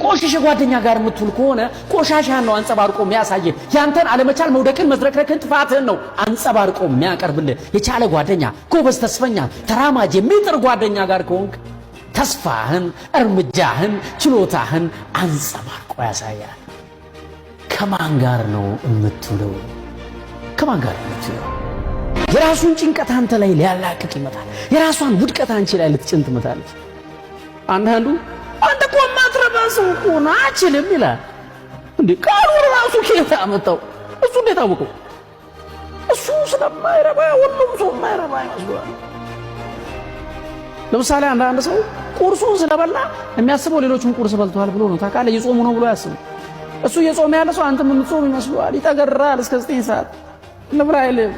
ከቆሸሸ ጓደኛ ጋር የምትውል ከሆነ ቆሻሻን ነው አንጸባርቆ የሚያሳየህ። ያንተን አለመቻል፣ መውደቅን፣ መዝረክረክን፣ ጥፋትህን ነው አንጸባርቆ የሚያቀርብልህ። የቻለ ጓደኛ፣ ጎበዝ፣ ተስፈኛ፣ ተራማጅ፣ የሚጥር ጓደኛ ጋር ከሆንክ ተስፋህን፣ እርምጃህን፣ ችሎታህን አንጸባርቆ ያሳያል። ከማን ጋር ነው የምትውለው? ከማን ጋር ነው የምትውለው? የራሱን ጭንቀት አንተ ላይ ሊያላቅቅ ይመጣል። የራሷን ውድቀት አንቺ ላይ ልትጭን ትመጣለች። አንዳንዱ አንተ እኮ ማትረባ ሰው እኮ ነህ አችልም ይላል። እንዴ ቃሉን ራሱ ከየት አመጣው? እሱ እንዴት አወቀው? እሱ ስለማይረባ ሁሉም ሰው የማይረባ ይመስላል። ለምሳሌ አንዳንድ ሰው ቁርሱን ስለበላ የሚያስበው ሌሎቹም ቁርስ በልተዋል ብሎ ነው። ታውቃለህ? የጾሙ ነው ብሎ ያስቡ። እሱ የጾም ያለ ሰው አንተም የምትጾም ይመስለዋል። ይጠገራል እስከ 9 ሰዓት ልብላ አይልም።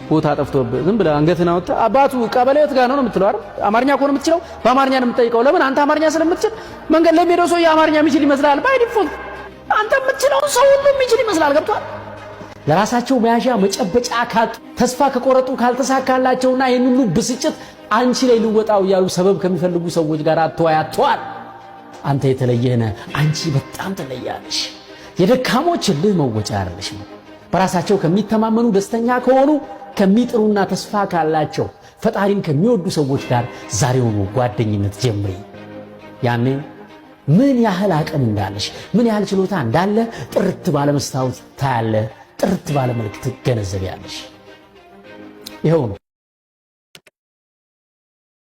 ቦታ ጠፍቶብህ ዝም ብለህ አንገትህን አውጥተህ አባቱ ቀበሌ የት ጋር ነው የምትለው አይደል? አማርኛ እኮ ነው የምትችለው። በአማርኛ ነው የምትጠይቀው። ለምን? አንተ አማርኛ ስለምትችል መንገድ ላይ የሚሄደው ሰው የአማርኛ የሚችል ይመስላል። ባይ ዲፎልት አንተ የምትችለውን ሰው ሁሉ የሚችል ይመስላል። ገብቶሃል? ለራሳቸው መያዣ መጨበጫ ካጡ፣ ተስፋ ከቆረጡ፣ ካልተሳካላቸውና ይህን ሁሉ ብስጭት አንቺ ላይ ልወጣው እያሉ ሰበብ ከሚፈልጉ ሰዎች ጋር አትዋያቷል። አንተ የተለየህ ነህ። አንቺ በጣም ትለያለሽ። የደካሞች እልህ መወጫ አይደለሽም። በራሳቸው ከሚተማመኑ፣ ደስተኛ ከሆኑ፣ ከሚጥሩና ተስፋ ካላቸው ፈጣሪን ከሚወዱ ሰዎች ጋር ዛሬውኑ ጓደኝነት ጀምሪ። ያኔ ምን ያህል አቅም እንዳለሽ፣ ምን ያህል ችሎታ እንዳለ ጥርት ባለ መስታወት ታያለህ። ጥርት ባለ መልክ ትገነዘቢያለሽ። ይኸው ነው።